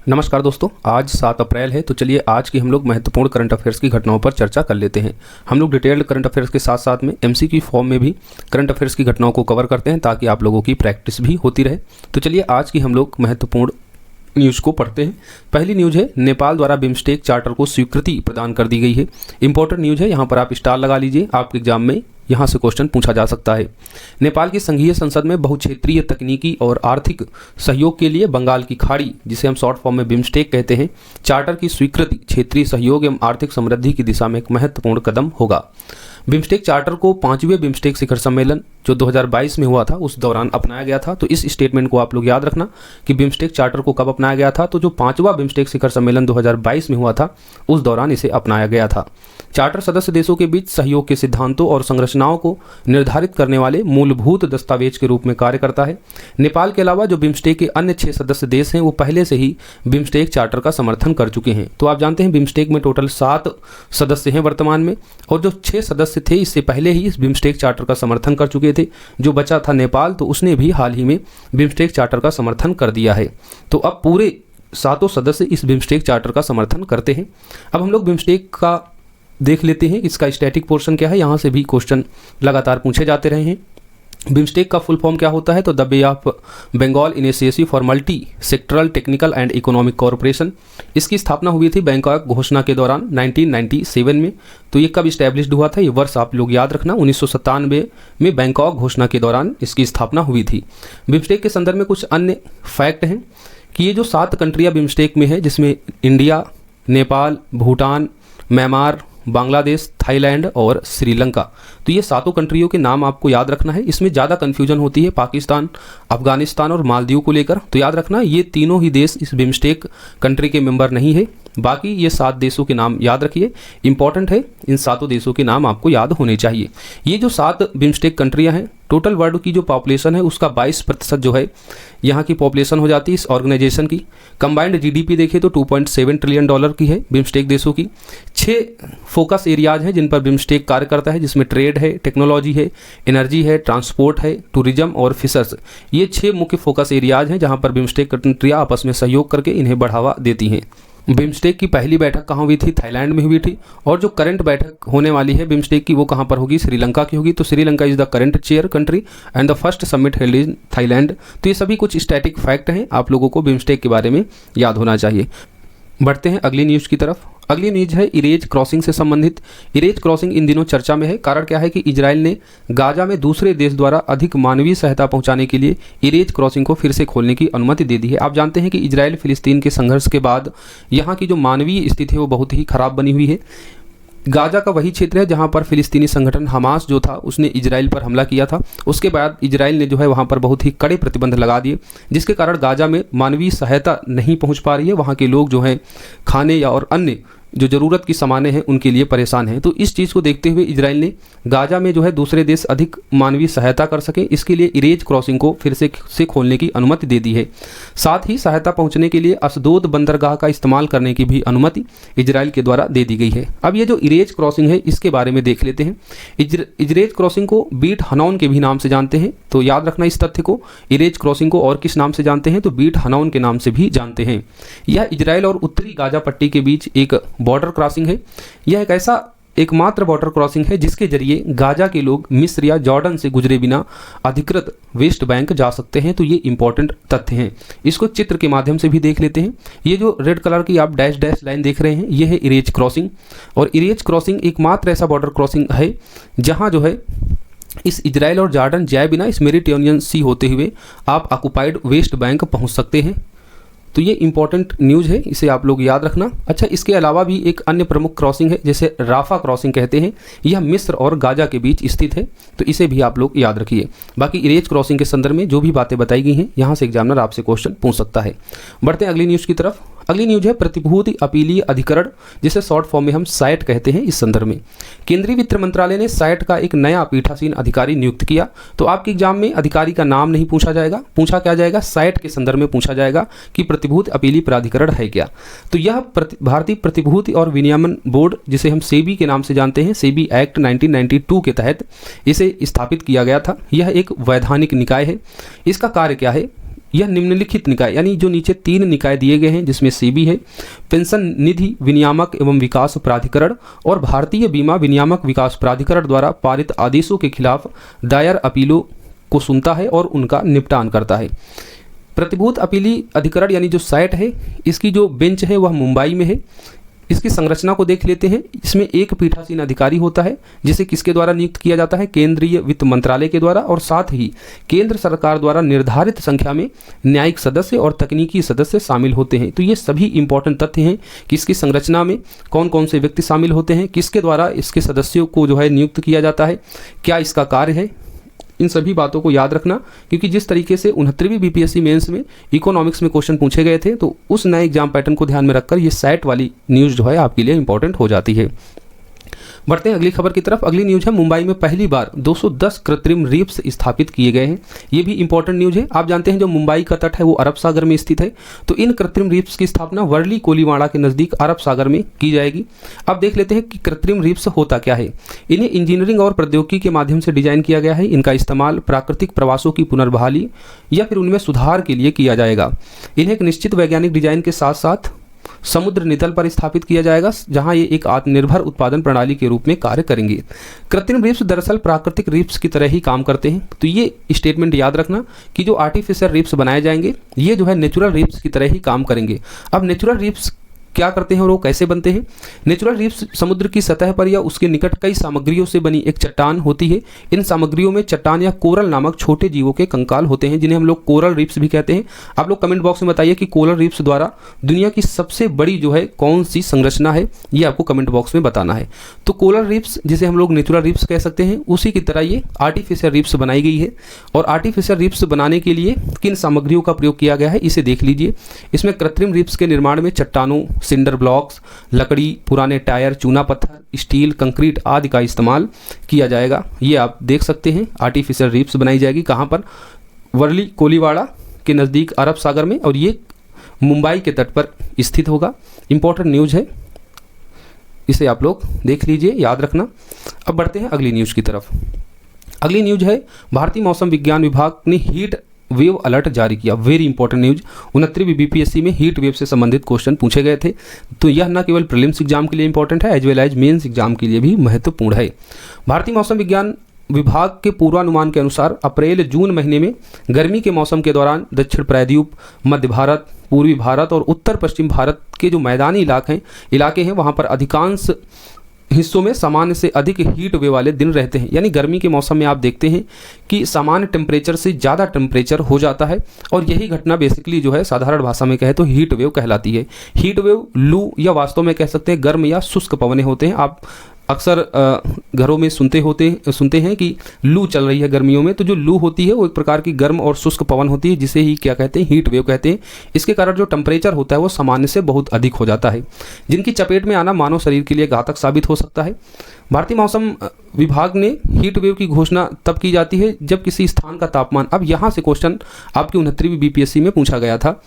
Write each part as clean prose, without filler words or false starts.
नमस्कार दोस्तों, आज 7 अप्रैल है। तो चलिए आज की हम लोग महत्वपूर्ण करंट अफेयर्स की घटनाओं पर चर्चा कर लेते हैं। हम लोग डिटेल्ड करंट अफेयर्स के साथ साथ में एमसीक्यू फॉर्म में भी करंट अफेयर्स की घटनाओं को कवर करते हैं ताकि आप लोगों की प्रैक्टिस भी होती रहे। तो चलिए आज की हम लोग महत्वपूर्ण न्यूज़ को पढ़ते हैं। पहली न्यूज़ है, नेपाल द्वारा बिम्स्टेक चार्टर को स्वीकृति प्रदान कर दी गई है। इंपॉर्टेंट न्यूज़ है, यहाँ पर आप स्टार लगा लीजिए, आपके एग्जाम में यहाँ से क्वेश्चन पूछा जा सकता है। नेपाल की संघीय संसद में बहुक्षेत्रीय तकनीकी और आर्थिक सहयोग के लिए बंगाल की खाड़ी, जिसे हम शॉर्ट फॉर्म में बिम्स्टेक कहते हैं, चार्टर की स्वीकृति क्षेत्रीय सहयोग एवं आर्थिक समृद्धि की दिशा में एक महत्वपूर्ण कदम होगा। बिम्स्टेक चार्टर को 5वें बिम्स्टेक शिखर सम्मेलन जो 2022 में हुआ था उस दौरान अपनाया गया था। तो इस स्टेटमेंट को आप लोग याद रखना कि बिम्स्टेक चार्टर को कब अपनाया गया था। तो जो 5वां बिम्स्टेक शिखर सम्मेलन 2022 में हुआ था उस दौरान इसे अपनाया गया था। चार्टर सदस्य देशों के बीच सहयोग के सिद्धांतों और संरचनाओं को निर्धारित करने वाले मूलभूत दस्तावेज के रूप में कार्य करता है। नेपाल के अलावा जो बिम्स्टेक के अन्य 6 सदस्य देश हैं वो पहले से ही बिम्स्टेक चार्टर का समर्थन कर चुके हैं। तो आप जानते हैं बिम्स्टेक में टोटल 7 सदस्य हैं वर्तमान में, और जो 6 सदस्य थे इससे पहले ही इस बिम्स्टेक चार्टर का समर्थन कर चुके थे। जो बचा था नेपाल, तो उसने भी हाल ही में बिम्स्टेक चार्टर का समर्थन कर दिया है। तो अब पूरे 7 सदस्य इस बिम्स्टेक चार्टर का समर्थन करते हैं। अब हम लोग बिम्स्टेक का देख लेते हैं इसका स्टैटिक पोर्शन क्या है। यहाँ से भी क्वेश्चन लगातार पूछे जाते रहे हैं। बिम्स्टेक का फुल फॉर्म क्या होता है? तो the Bay of Bengal initiative for multi sectoral technical and economic cooperation. इसकी स्थापना हुई थी बैंकॉक घोषणा के दौरान 1997 में। तो ये कब इस्टेब्लिश्ड हुआ था? ये वर्ष आप लोग याद रखना, 1997 में बैंकॉक घोषणा के दौरान इसकी स्थापना हुई थी। बिम्स्टेक के संदर्भ में कुछ अन्य फैक्ट हैं कि ये जो 7 कंट्रियाँ बिम्स्टेक में है, जिसमें India, Nepal, Bhutan, Myanmar, Bangladesh, Thailand और श्रीलंका, तो ये 7 कंट्रियों के नाम आपको याद रखना है। इसमें ज़्यादा कन्फ्यूजन होती है पाकिस्तान, अफगानिस्तान और मालदीव को लेकर। तो याद रखना ये तीनों ही देश इस बिम्स्टेक कंट्री के मेंबर नहीं है। बाकी ये 7 देशों के नाम याद रखिए, इंपॉर्टेंट है, इन 7 देशों के नाम आपको याद होने चाहिए। ये जो 7 बिम्स्टेक कंट्रियां हैं, टोटल वर्ल्ड की जो पॉपुलेशन है उसका 22% जो है यहाँ की पॉपुलेशन हो जाती है इस ऑर्गेनाइजेशन की। कंबाइंड जीडीपी देखें तो $2.7 ट्रिलियन की है बिम्स्टेक देशों की। 6 फोकस एरियाज हैं जिन पर बिम्स्टेक कार्य करता है, जिसमें ट्रेड है, टेक्नोलॉजी है, एनर्जी है, ट्रांसपोर्ट है, टूरिज्म और फिशर्स। ये 6 मुख्य फोकस एरियाज हैं जहाँ पर बिम्स्टेक कंट्रियाँ आपस में सहयोग करके इन्हें बढ़ावा देती हैं। बिम्स्टेक की पहली बैठक कहाँ हुई थी? थाईलैंड में हुई थी। और जो करंट बैठक होने वाली है बिम्स्टेक की वो कहाँ पर होगी? श्रीलंका की होगी। तो Sri Lanka is the current chair country and the first summit held in Thailand. तो ये सभी कुछ स्टैटिक फैक्ट हैं, आप लोगों को बिम्स्टेक के बारे में याद होना चाहिए। बढ़ते हैं अगली न्यूज़ की तरफ। अगली न्यूज़ है इरेज क्रॉसिंग से संबंधित। इरेज क्रॉसिंग इन दिनों चर्चा में है। कारण क्या है कि इजराइल ने गाजा में दूसरे देश द्वारा अधिक मानवीय सहायता पहुंचाने के लिए इरेज क्रॉसिंग को फिर से खोलने की अनुमति दे दी है। आप जानते हैं कि इजराइल फिलिस्तीन के संघर्ष के बाद यहाँ की जो मानवीय स्थिति है वो बहुत ही खराब बनी हुई है। गाजा का वही क्षेत्र है जहां पर फिलिस्तीनी संगठन हमास जो था उसने इजराइल पर हमला किया था। उसके बाद इजराइल ने जो है वहां पर बहुत ही कड़े प्रतिबंध लगा दिए, जिसके कारण गाजा में मानवीय सहायता नहीं पहुंच पा रही है। वहां के लोग जो हैं खाने या और अन्य जो ज़रूरत की सामानें हैं उनके लिए परेशान हैं। तो इस चीज़ को देखते हुए इजराइल ने गाजा में जो है दूसरे देश अधिक मानवीय सहायता कर सके इसके लिए इरेज क्रॉसिंग को फिर से खोलने की अनुमति दे दी है। साथ ही सहायता पहुंचने के लिए अशदोद बंदरगाह का इस्तेमाल करने की भी अनुमति इजराइल के द्वारा दे दी गई है। अब ये जो इरेज क्रॉसिंग है इसके बारे में देख लेते हैं। इरेज क्रॉसिंग को बीट हनौन के भी नाम से जानते हैं। तो याद रखना इस तथ्य को, इरेज क्रॉसिंग को और किस नाम से जानते हैं? तो बीट हनौन के नाम से भी जानते हैं। यह इजराइल और उत्तरी गाजा पट्टी के बीच एक बॉर्डर क्रॉसिंग है। यह एक ऐसा एकमात्र बॉर्डर क्रॉसिंग है जिसके जरिए गाजा के लोग मिस्र या जॉर्डन से गुजरे बिना अधिकृत वेस्ट बैंक जा सकते हैं। तो ये इंपॉर्टेंट तथ्य हैं, इसको चित्र के माध्यम से भी देख लेते हैं। ये जो रेड कलर की आप डैश डैश लाइन देख रहे हैं ये है इरेज क्रॉसिंग। और इरेज क्रॉसिंग एकमात्र ऐसा बॉर्डर क्रॉसिंग है जहाँ जो है इस इजराइल और जॉर्डन जाए बिना इस मेडिटेरेनियन सी होते हुए आप ऑक्युपाइड वेस्ट बैंक पहुँच सकते हैं। तो ये इंपॉर्टेंट न्यूज़ है, इसे आप लोग याद रखना। अच्छा, इसके अलावा भी एक अन्य प्रमुख क्रॉसिंग है जिसे राफा क्रॉसिंग कहते हैं। यह मिस्र और गाजा के बीच स्थित है, तो इसे भी आप लोग याद रखिए। बाकी इरेज क्रॉसिंग के संदर्भ में जो भी बातें बताई गई हैं यहाँ से एग्जामिनर आपसे क्वेश्चन पूछ सकता है। बढ़ते हैं अगली न्यूज़ की तरफ। अगली न्यूज है प्रतिभूति अपीलीय अधिकरण, जिसे शॉर्ट फॉर्म में हम सैट कहते हैं। इस संदर्भ में केंद्रीय वित्त मंत्रालय ने सैट का एक नया पीठासीन अधिकारी नियुक्त किया। तो आपके एग्जाम में अधिकारी का नाम नहीं पूछा जाएगा, पूछा क्या जाएगा? सैट के संदर्भ में पूछा जाएगा कि प्रतिभूति अपीलीय प्राधिकरण है क्या। तो यह भारतीय प्रतिभूति और विनियमन बोर्ड, जिसे हम सेबी के नाम से जानते हैं, सेबी एक्ट 1992 के तहत इसे स्थापित किया गया था। यह एक वैधानिक निकाय है। इसका कार्य क्या है? यह निम्नलिखित निकाय, यानी जो नीचे 3 निकाय दिए गए हैं जिसमें सेबी है, पेंशन निधि विनियामक एवं विकास प्राधिकरण और भारतीय बीमा विनियामक विकास प्राधिकरण द्वारा पारित आदेशों के खिलाफ दायर अपीलों को सुनता है और उनका निपटान करता है। प्रतिभूत अपीली अधिकरण यानी जो सैट है, इसकी जो बेंच है वह मुंबई में है। इसकी संरचना को देख लेते हैं। इसमें एक पीठासीन अधिकारी होता है जिसे किसके द्वारा नियुक्त किया जाता है, केंद्रीय वित्त मंत्रालय के द्वारा, और साथ ही केंद्र सरकार द्वारा निर्धारित संख्या में न्यायिक सदस्य और तकनीकी सदस्य शामिल होते हैं। तो ये सभी इंपॉर्टेंट तथ्य हैं कि इसकी संरचना में कौन कौन से व्यक्ति शामिल होते हैं, किसके द्वारा इसके सदस्यों को जो है नियुक्त किया जाता है, क्या इसका कार्य है। इन सभी बातों को याद रखना, क्योंकि जिस तरीके से 69वीं बीपीएससी मेंस में इकोनॉमिक्स में क्वेश्चन पूछे गए थे, तो उस नए एग्जाम पैटर्न को ध्यान में रखकर ये सैट वाली न्यूज़ जो है आपके लिए इंपॉर्टेंट हो जाती है। बढ़ते हैं अगली खबर की तरफ। अगली न्यूज़ है, मुंबई में पहली बार 210 कृत्रिम रीफ्स स्थापित किए गए हैं। ये भी इंपॉर्टेंट न्यूज़ है। आप जानते हैं जो मुंबई का तट है वो अरब सागर में स्थित है, तो इन कृत्रिम रीफ्स की स्थापना वर्ली कोलीवाड़ा के नज़दीक अरब सागर में की जाएगी। अब देख लेते हैं कि कृत्रिम रीफ्स होता क्या है। इन्हें इंजीनियरिंग और प्रौद्योगिकी के माध्यम से डिजाइन किया गया है। इनका इस्तेमाल प्राकृतिक प्रवासों की पुनर्बहाली या फिर उनमें सुधार के लिए किया जाएगा। इन्हें एक निश्चित वैज्ञानिक डिजाइन के साथ साथ समुद्र नितल पर स्थापित किया जाएगा, जहां ये एक आत्मनिर्भर उत्पादन प्रणाली के रूप में कार्य करेंगे। कृत्रिम रीफ्स दरअसल प्राकृतिक रीफ्स की तरह ही काम करते हैं। तो ये स्टेटमेंट याद रखना कि जो आर्टिफिशियल रीफ्स बनाए जाएंगे ये जो है नेचुरल रीफ्स की तरह ही काम करेंगे। अब नेचुरल रीफ्स क्या करते हैं और वो कैसे बनते हैं। नेचुरल रीफ्स समुद्र की सतह पर या उसके निकट कई सामग्रियों से बनी एक चट्टान होती है। इन सामग्रियों में चट्टान या कोरल नामक छोटे जीवों के कंकाल होते हैं, जिन्हें हम लोग कोरल रीफ्स भी कहते हैं। आप लोग कमेंट बॉक्स में बताइए कि कोरल रीफ्स द्वारा दुनिया की सबसे बड़ी जो है कौन सी संरचना है, ये आपको कमेंट बॉक्स में बताना है। तो कोरल रीफ्स जिसे हम लोग नेचुरल रीफ्स कह सकते हैं, उसी की तरह ये आर्टिफिशियल रीफ्स बनाई गई है। और आर्टिफिशियल रीफ्स बनाने के लिए किन सामग्रियों का प्रयोग किया गया है इसे देख लीजिए। इसमें कृत्रिम रीफ्स के निर्माण में चट्टानों, सिंडर ब्लॉक्स, लकड़ी, पुराने टायर, चूना पत्थर, स्टील, कंक्रीट आदि का इस्तेमाल किया जाएगा। ये आप देख सकते हैं। आर्टिफिशियल रीफ्स बनाई जाएगी कहाँ पर, वर्ली कोलीवाड़ा के नज़दीक अरब सागर में, और ये मुंबई के तट पर स्थित होगा। इंपॉर्टेंट न्यूज़ है, इसे आप लोग देख लीजिए, याद रखना। अब बढ़ते हैं अगली न्यूज़ की तरफ। अगली न्यूज़ है, भारतीय मौसम विज्ञान विभाग ने हीट वेव अलर्ट जारी किया। Very important news. 69वीं बीपीएससी में हीट वेव से संबंधित क्वेश्चन पूछे गए थे, तो यह न केवल प्रीलिम्स एग्जाम के लिए इंपॉर्टेंट है, as well as mains exam के लिए भी महत्वपूर्ण है। भारतीय मौसम विज्ञान विभाग के पूर्वानुमान के अनुसार अप्रैल जून महीने में गर्मी के मौसम के दौरान दक्षिण प्रायद्वीप, मध्य भारत, पूर्वी भारत और उत्तर पश्चिम भारत के जो मैदानी इलाके हैं वहाँ पर अधिकांश हिस्सों में सामान्य से अधिक हीट वेव वाले दिन रहते हैं। यानी गर्मी के मौसम में आप देखते हैं कि सामान्य टेम्परेचर से ज़्यादा टेम्परेचर हो जाता है, और यही घटना बेसिकली जो है साधारण भाषा में कहे तो हीट वेव कहलाती है। हीट वेव लू या वास्तव में कह सकते हैं गर्म या शुष्क पवनें होते हैं। आप अक्सर घरों में सुनते हैं कि लू चल रही है गर्मियों में, तो जो लू होती है वो एक प्रकार की गर्म और शुष्क पवन होती है, जिसे ही क्या कहते हैं, हीट वेव कहते हैं। इसके कारण जो टेम्परेचर होता है वो सामान्य से बहुत अधिक हो जाता है, जिनकी चपेट में आना मानव शरीर के लिए घातक साबित हो सकता है। भारतीय मौसम विभाग ने हीट वेव की घोषणा तब की जाती है जब किसी स्थान का तापमान, अब यहाँ से क्वेश्चन आपकी 69वीं बीपीएससी में पूछा गया था।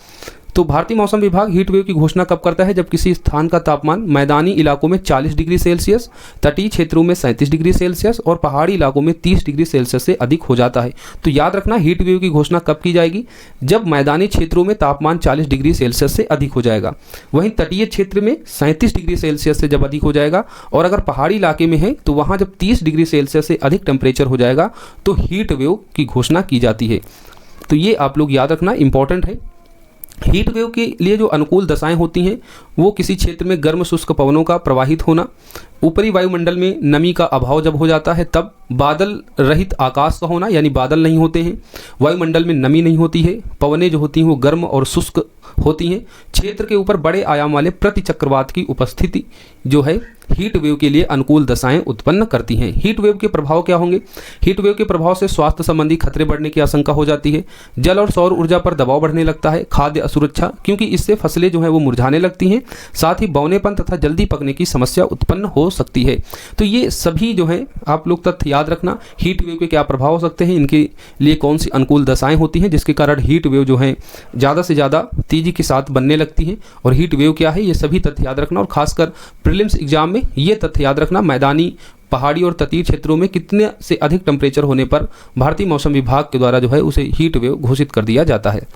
तो भारतीय मौसम विभाग हीट वेव की घोषणा कब करता है, जब किसी स्थान का तापमान मैदानी इलाकों में 40 डिग्री सेल्सियस, तटीय क्षेत्रों में 37 डिग्री सेल्सियस और पहाड़ी इलाकों में 30 डिग्री सेल्सियस से अधिक हो जाता है। तो याद रखना, हीट वेव की घोषणा कब की जाएगी, जब मैदानी क्षेत्रों में तापमान 40 डिग्री सेल्सियस से अधिक हो जाएगा। वहीं तटीय क्षेत्र में 37 डिग्री सेल्सियस से जब अधिक हो जाएगा, और अगर पहाड़ी इलाके में है तो वहाँ जब 30 डिग्री सेल्सियस से अधिक टेम्परेचर हो जाएगा तो हीट वेव की घोषणा की जाती है। तो ये आप लोग याद रखना, इंपॉर्टेंट है। हीट वेव के लिए जो अनुकूल दशाएं होती हैं वो किसी क्षेत्र में गर्म शुष्क पवनों का प्रवाहित होना, ऊपरी वायुमंडल में नमी का अभाव जब हो जाता है तब बादल रहित आकाश का होना, यानी बादल नहीं होते हैं, वायुमंडल में नमी नहीं होती है, पवनें जो होती हैं वो गर्म और शुष्क होती हैं, क्षेत्र के ऊपर बड़े आयाम वाले प्रतिचक्रवात की उपस्थिति जो है हीट वेव के लिए अनुकूल दशाएं उत्पन्न करती हैं। हीट वेव के प्रभाव क्या होंगे, हीट वेव के प्रभाव से स्वास्थ्य संबंधी खतरे बढ़ने की आशंका हो जाती है, जल और सौर ऊर्जा पर दबाव बढ़ने लगता है, खाद्य असुरक्षा, क्योंकि इससे फसलें जो है वो मुरझाने लगती हैं, साथ ही बौनेपन तथा जल्दी पकने की समस्या उत्पन्न हो सकती है। तो ये सभी जो है आप लोग तथ्य याद रखना, हीट वेव के क्या प्रभाव हो सकते हैं, इनके लिए कौन सी अनुकूल दशाएं होती हैं जिसके कारण हीट वेव जो है ज़्यादा से ज़्यादा तेज़ी तेजी के साथ बनने लगती हैं। और हीट वेव क्या है, ये सभी तथ्य याद रखना। और खासकर प्रीलिम्स एग्जाम में ये तथ्य याद रखना, मैदानी, पहाड़ी और तटीय क्षेत्रों में कितने से अधिक टेम्परेचर होने पर भारतीय मौसम विभाग के द्वारा जो है उसे हीट वेव घोषित कर दिया जाता है।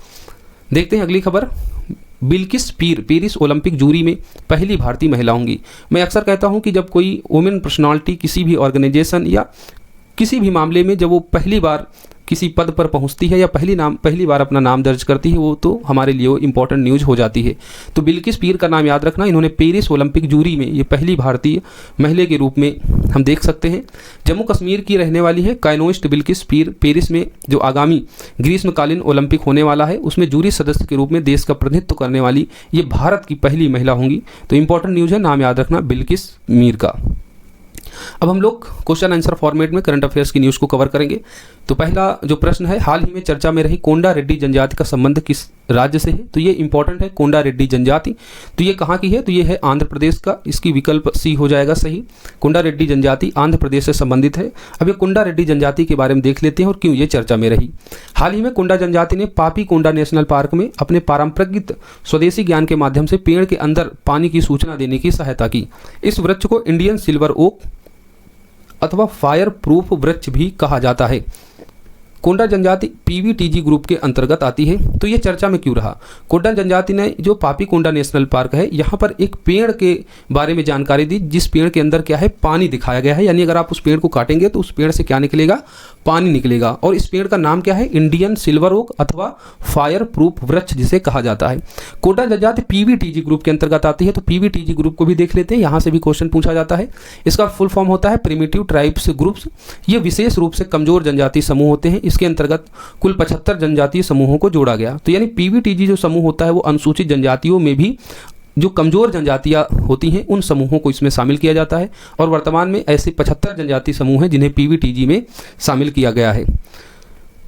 देखते हैं अगली खबर। बिल्किस पीर पेरिस ओलंपिक जूरी में पहली भारतीय महिला होंगी। मैं अक्सर कहता हूं कि जब कोई वुमेन पर्सनालिटी किसी भी ऑर्गेनाइजेशन या किसी भी मामले में जब वो पहली बार किसी पद पर पहुंचती है या पहली बार अपना नाम दर्ज करती है, वो तो हमारे लिए वो इम्पोर्टेंट न्यूज़ हो जाती है। तो बिल्किस पीर का नाम याद रखना। इन्होंने पेरिस ओलंपिक जूरी में ये पहली भारतीय महिला के रूप में हम देख सकते हैं। जम्मू कश्मीर की रहने वाली है कायनोइस्ट बिल्किस पीर पेरिस में जो आगामी ग्रीष्मकालीन ओलंपिक होने वाला है उसमें जूरी सदस्य के रूप में देश का प्रतिनिधित्व करने वाली ये भारत की पहली महिला होंगी। तो इंपॉर्टेंट न्यूज़ है, नाम याद रखना बिल्किस मीर का। अब हम लोग क्वेश्चन आंसर फॉर्मेट में करंट अफेयर्स की न्यूज़ को कवर करेंगे। तो पहला जो प्रश्न है, हाल ही में चर्चा में रही कोंडा रेड्डी जनजाति का संबंध किस राज्य से है? तो ये इंपॉर्टेंट है, कोंडा रेड्डी जनजाति। तो ये कहाँ की है? तो ये है आंध्र प्रदेश का। इसकी विकल्प सी हो जाएगा सही। कोंडा रेड्डी जनजाति आंध्र प्रदेश से संबंधित है। अब ये कोंडा रेड्डी जनजाति के बारे में देख लेते हैं और क्यों ये चर्चा में रही। हाल ही में कोंडा जनजाति ने पापी कोंडा नेशनल पार्क में अपने पारंपरिक स्वदेशी ज्ञान के माध्यम से पेड़ के अंदर पानी की सूचना देने की सहायता की। इस वृक्ष को इंडियन सिल्वर ओक अथवा फायर प्रूफ वृक्ष भी कहा जाता है। कोंडा जनजाति पीवीटीजी ग्रुप के अंतर्गत आती है। तो ये चर्चा में क्यों रहा? कोंडा जनजाति ने जो पापी कोंडा नेशनल पार्क है, यहाँ पर एक पेड़ के बारे में जानकारी दी जिस पेड़ के अंदर क्या है, पानी दिखाया गया है। यानी अगर आप उस पेड़ को काटेंगे तो उस पेड़ से क्या निकलेगा? पानी निकलेगा। और इस पेड़ का नाम क्या है? इंडियन सिल्वर ओक अथवा फायर प्रूफ वृक्ष जिसे कहा जाता है। कोंडा जनजाति पीवीटीजी ग्रुप के अंतर्गत आती है। तो पीवीटीजी ग्रुप को भी देख लेते हैं, यहाँ से भी क्वेश्चन पूछा जाता है। इसका फुल फॉर्म होता है प्रिमिटिव ट्राइब्स ग्रुप्स। ये विशेष रूप से कमजोर जनजाति समूह होते हैं। इसके अंतर्गत कुल 75 जनजातीय समूहों को जोड़ा गया। तो यानी पीवीटीजी जो समूह होता है वो अनुसूचित जनजातियों में भी जो कमजोर जनजातियां होती हैं उन समूहों को इसमें शामिल किया जाता है। और वर्तमान में ऐसे 75 जनजातीय समूह हैं जिन्हें पीवीटीजी में शामिल किया गया है।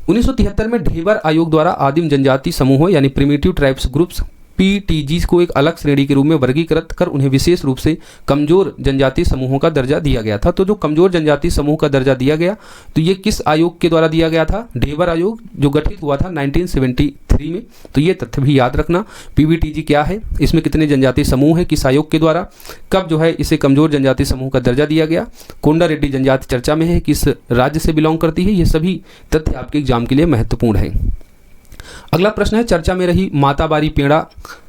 1973 में ढेबर आयोग द्वारा आदिम जनजाति समूहों यानी प्रिमिटिव ट्राइब्स ग्रुप्स पीटीजी को एक अलग श्रेणी के रूप में वर्गीकृत कर उन्हें विशेष रूप से कमजोर जनजातीय समूहों का दर्जा दिया गया था। तो जो कमजोर जनजातीय समूह का दर्जा दिया गया तो ये किस आयोग के द्वारा दिया गया था? ढेबर आयोग, जो गठित हुआ था 1973 में। तो ये तथ्य भी याद रखना। पीवीटीजी क्या है, इसमें कितने जनजातीय समूह हैं, किस आयोग के द्वारा, कब जो है इसे कमजोर जनजातीय समूह का दर्जा दिया गया, कोंडा रेड्डी जनजाति चर्चा में है, किस राज्य से बिलोंग करती है, ये सभी तथ्य आपके एग्जाम के लिए महत्वपूर्ण है। अगला प्रश्न है, चर्चा में रही माताबारी पेड़ा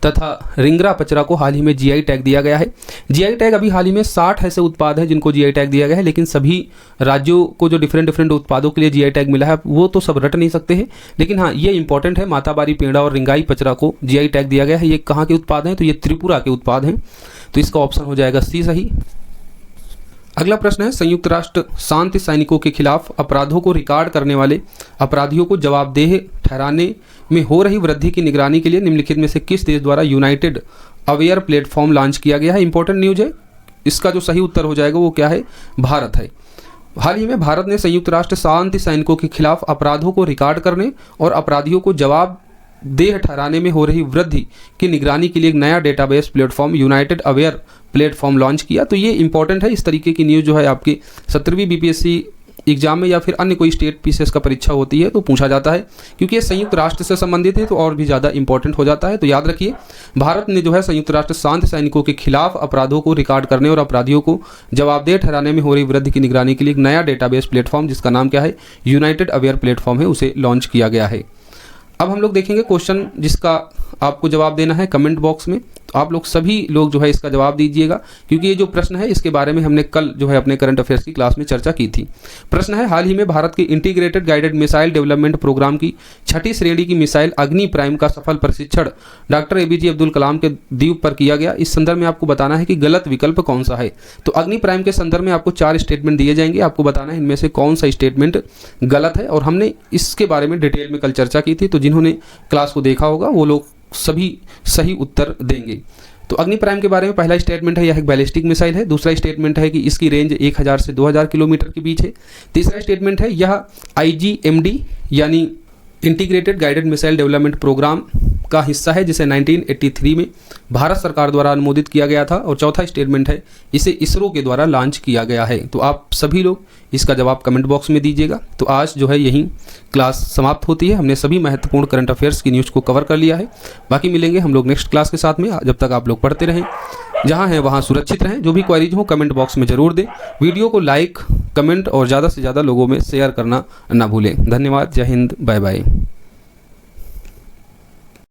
तथा रिंगरा पचरा को हाल ही में जीआई टैग दिया गया है। जीआई टैग अभी हाल ही में 60 ऐसे उत्पाद हैं जिनको जीआई टैग दिया गया है, लेकिन सभी राज्यों को जो डिफरेंट उत्पादों के लिए जीआई टैग मिला है वो तो सब रट नहीं सकते हैं। लेकिन हाँ, ये इंपॉर्टेंट है, माताबारी पेड़ा और रिंगाई पचरा को जीआई टैग दिया गया है। ये कहाँ के उत्पाद हैं? तो ये त्रिपुरा के उत्पाद हैं। तो इसका ऑप्शन हो जाएगा सी सही। अगला प्रश्न है, संयुक्त राष्ट्र शांति सैनिकों के खिलाफ अपराधों को रिकॉर्ड करने वाले अपराधियों को जवाबदेह ठहराने में हो रही वृद्धि की निगरानी के लिए निम्नलिखित में से किस देश द्वारा यूनाइटेड अवेयर प्लेटफॉर्म लॉन्च किया गया है? इंपॉर्टेंट न्यूज है। इसका जो सही उत्तर हो जाएगा वो क्या है? भारत है। हाल ही में भारत ने संयुक्त राष्ट्र शांति सैनिकों के खिलाफ अपराधों को रिकॉर्ड करने और अपराधियों को जवाबदेह ठहराने में हो रही वृद्धि की निगरानी के लिए एक नया database platform United aware platform launch किया। तो ये इंपॉर्टेंट है। इस तरीके की न्यूज़ जो है आपकी 17वीं बीपीएससी एग्जाम में या फिर अन्य कोई स्टेट पीसीएस का परीक्षा होती है तो पूछा जाता है, क्योंकि ये संयुक्त राष्ट्र से संबंधित है तो और भी ज़्यादा इंपॉर्टेंट हो जाता है। तो याद रखिए, भारत ने जो है संयुक्त राष्ट्र शांति सैनिकों के खिलाफ अपराधों को रिकॉर्ड करने और अपराधियों को जवाबदेह ठहराने में हो रही वृद्धि की निगरानी के लिए एक नया डेटाबेस प्लेटफॉर्म जिसका नाम क्या है? यूनाइटेड अवेयर प्लेटफॉर्म है, उसे लॉन्च किया गया है। अब हम लोग देखेंगे क्वेश्चन जिसका आपको जवाब देना है कमेंट बॉक्स में। तो आप लोग सभी लोग जो है इसका जवाब दीजिएगा, क्योंकि ये जो प्रश्न है इसके बारे में हमने कल जो है अपने करंट अफेयर्स की क्लास में चर्चा की थी। प्रश्न है, हाल ही में भारत के integrated guided missile development programme की 6ठी श्रेणी की मिसाइल अग्नि प्राइम का सफल प्रशिक्षण डॉक्टर एपीजे अब्दुल कलाम के द्वीप पर किया गया। इस संदर्भ में आपको बताना है कि गलत विकल्प कौन सा है। तो अग्नि प्राइम के संदर्भ में आपको 4 स्टेटमेंट दिए जाएंगे, आपको बताना है इनमें से कौन सा स्टेटमेंट गलत है। और हमने इसके बारे में डिटेल में कल चर्चा की थी, तो जिन्होंने क्लास को देखा होगा वो लोग सभी सही उत्तर देंगे। तो अग्नि प्राइम के बारे में पहला स्टेटमेंट है, यह एक बैलिस्टिक मिसाइल है। दूसरा स्टेटमेंट है कि इसकी रेंज 1000 से 2000 किलोमीटर के बीच है। तीसरा स्टेटमेंट है यह IGMD यानी integrated guided missile development programme का हिस्सा है जिसे 1983 में भारत सरकार द्वारा अनुमोदित किया गया था। और चौथा स्टेटमेंट है, इसे इसरो के द्वारा लॉन्च किया गया है। तो आप सभी लोग इसका जवाब कमेंट बॉक्स में दीजिएगा। तो आज जो है यहीं क्लास समाप्त होती है। हमने सभी महत्वपूर्ण करंट अफेयर्स की न्यूज़ को कवर कर लिया है। बाकी मिलेंगे हम लोग नेक्स्ट क्लास के साथ में। जब तक आप लोग पढ़ते रहें, जहाँ हैं वहाँ सुरक्षित रहें। जो भी क्वेरीज हो कमेंट बॉक्स में ज़रूर दें। वीडियो को लाइक, कमेंट और ज़्यादा से ज़्यादा लोगों में शेयर करना ना भूलें। धन्यवाद। जय हिंद। Bye bye.